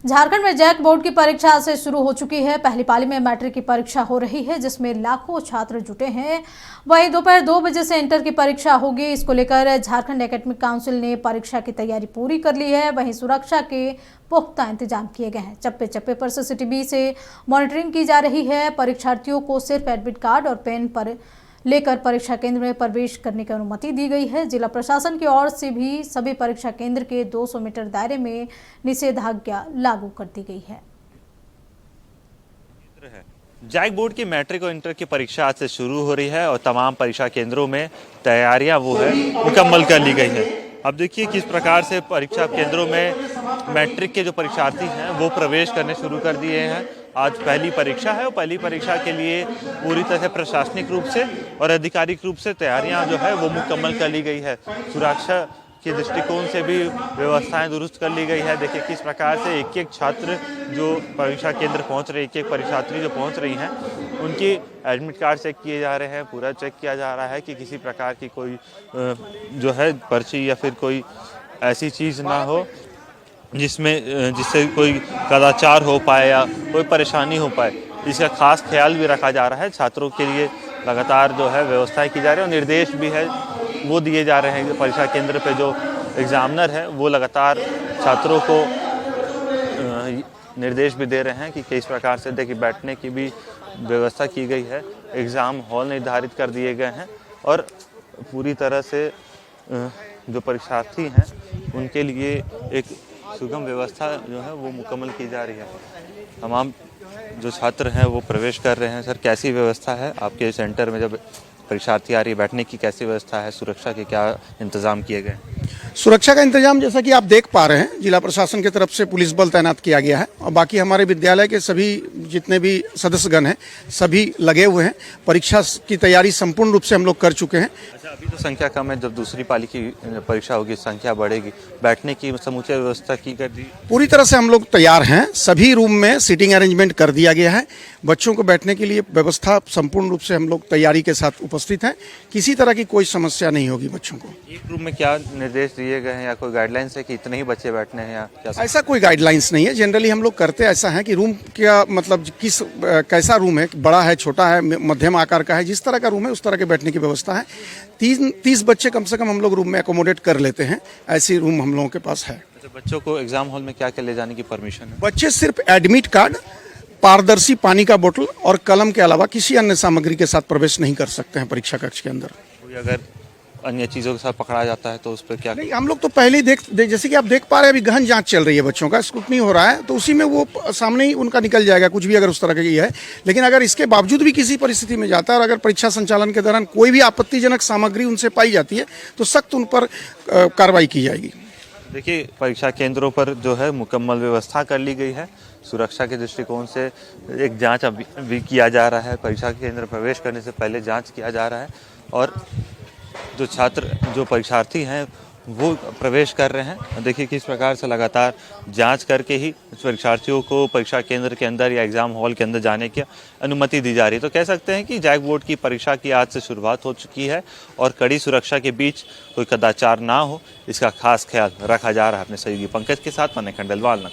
झारखंड में JAC board की परीक्षा आज से शुरू हो चुकी है। पहली पाली में मैट्रिक की परीक्षा हो रही है, जिसमें लाखों छात्र जुटे हैं। वहीं दोपहर 2 बजे से इंटर की परीक्षा होगी। इसको लेकर झारखंड एकेडमिक काउंसिल ने परीक्षा की तैयारी पूरी कर ली है। वहीं सुरक्षा के पुख्ता इंतजाम किए गए हैं। चप्पे चप्पे पर सीसीटीवी से मॉनिटरिंग की जा रही है। परीक्षार्थियों को सिर्फ एडमिट कार्ड और पेन पर लेकर परीक्षा केंद्र में प्रवेश करने की अनुमति दी गई है। जिला प्रशासन की ओर से भी सभी परीक्षा केंद्र के 200 मीटर दायरे में निषेधाज्ञा लागू कर दी गई है। जैक बोर्ड की मैट्रिक और इंटर की परीक्षा आज से शुरू हो रही है और तमाम परीक्षा केंद्रों में तैयारियां मुकम्मल कर ली गई है। अब देखिए किस प्रकार से परीक्षा केंद्रों में मैट्रिक के जो परीक्षार्थी हैं वो प्रवेश करने शुरू कर दिए हैं। आज पहली परीक्षा है और पहली परीक्षा के लिए पूरी तरह से प्रशासनिक रूप से और आधिकारिक रूप से तैयारियां जो है वो मुकम्मल कर ली गई है। सुरक्षा के दृष्टिकोण से भी व्यवस्थाएं दुरुस्त कर ली गई है। देखिए किस प्रकार से एक एक छात्र जो परीक्षा केंद्र पहुंच रहे, एक एक परीक्षार्थी जो पहुंच रही हैं, उनकी एडमिट कार्ड चेक किए जा रहे हैं। पूरा चेक किया जा रहा है कि किसी प्रकार की कोई जो है पर्ची या फिर कोई ऐसी चीज़ ना हो जिससे कोई कदाचार हो पाए या कोई परेशानी हो पाए। इसका खास ख्याल भी रखा जा रहा है। छात्रों के लिए लगातार जो है व्यवस्थाएं की जा रही है और निर्देश भी है वो दिए जा रहे हैं। परीक्षा केंद्र पे जो एग्जामिनर है वो लगातार छात्रों को निर्देश भी दे रहे हैं कि किस प्रकार से देखिए बैठने की भी व्यवस्था की गई है। एग्ज़ाम हॉल निर्धारित कर दिए गए हैं और पूरी तरह से जो परीक्षार्थी हैं उनके लिए एक सुगम व्यवस्था जो है वो मुकम्मल की जा रही है। तमाम जो छात्र हैं वो प्रवेश कर रहे हैं। सर, कैसी व्यवस्था है आपके सेंटर में जब परीक्षार्थी आ रही है, बैठने की कैसी व्यवस्था है, सुरक्षा के क्या इंतजाम किए गए? सुरक्षा का इंतजाम जैसा कि आप देख पा रहे हैं, जिला प्रशासन की तरफ से पुलिस बल तैनात किया गया है और बाकी हमारे विद्यालय के सभी जितने भी सदस्यगण हैं सभी लगे हुए हैं। परीक्षा की तैयारी संपूर्ण रूप से हम लोग कर चुके हैं। अच्छा, अभी तो संख्या कम है, जब दूसरी पाली की परीक्षा होगी संख्या बढ़ेगी, बैठने की समूचे व्यवस्था की कर दी? पूरी तरह से हम लोग तैयार हैं। सभी रूम में सीटिंग अरेंजमेंट कर दिया गया है। बच्चों को बैठने के लिए व्यवस्था संपूर्ण रूप से हम लोग तैयारी के साथ उपस्थित हैं। किसी तरह की कोई समस्या नहीं होगी बच्चों को। एक रूम में क्या निर्देश दिए गए हैं या कोई गाइडलाइंस है कि इतने ही बच्चे बैठने हैं या क्या? ऐसा कोई गाइडलाइंस नहीं है। जनरली हम लोग करते ऐसा है कि रूम क्या मतलब कैसा रूम है, बड़ा है, छोटा है, मध्यम आकार का है, जिस तरह का रूम है उस तरह के बैठने की व्यवस्था है। 30 बच्चे कम से कम हम लोग रूम में एकोमोडेट कर लेते हैं। ऐसी रूम हम लोगों के पास है। अच्छा, बच्चों को एग्जाम हॉल में क्या क्या ले जाने की परमिशन है? बच्चे सिर्फ एडमिट कार्ड, पारदर्शी पानी का बोतल और कलम के अलावा किसी अन्य सामग्री के साथ प्रवेश नहीं कर सकते हैं परीक्षा कक्ष के अंदर। अगर अन्य चीज़ों के साथ पकड़ा जाता है तो उस पर क्या? नहीं, हम लोग तो पहले ही जैसे कि आप देख पा रहे हैं, अभी गहन जांच चल रही है, बच्चों का स्क्रूटनी हो रहा है, तो उसी में वो सामने ही उनका निकल जाएगा कुछ भी अगर उस तरह की है। लेकिन अगर इसके बावजूद भी किसी परिस्थिति में जाता है और अगर परीक्षा संचालन के दौरान कोई भी आपत्तिजनक सामग्री उनसे पाई जाती है तो सख्त उन पर कार्रवाई की जाएगी। देखिए परीक्षा केंद्रों पर जो है मुकम्मल व्यवस्था कर ली गई है। सुरक्षा के दृष्टिकोण से एक जांच अभी किया जा रहा है। परीक्षा केंद्र प्रवेश करने से पहले जांच किया जा रहा है और जो परीक्षार्थी हैं वो प्रवेश कर रहे हैं। देखिए किस प्रकार से लगातार जांच करके ही परीक्षार्थियों को परीक्षा केंद्र के अंदर या एग्ज़ाम हॉल के अंदर जाने की अनुमति दी जा रही है। तो कह सकते हैं कि जैक बोर्ड की परीक्षा की आज से शुरुआत हो चुकी है और कड़ी सुरक्षा के बीच कोई कदाचार ना हो इसका खास ख्याल रखा जा रहा है। अपने सहयोगी पंकज के साथ मैं खंडेलवाल।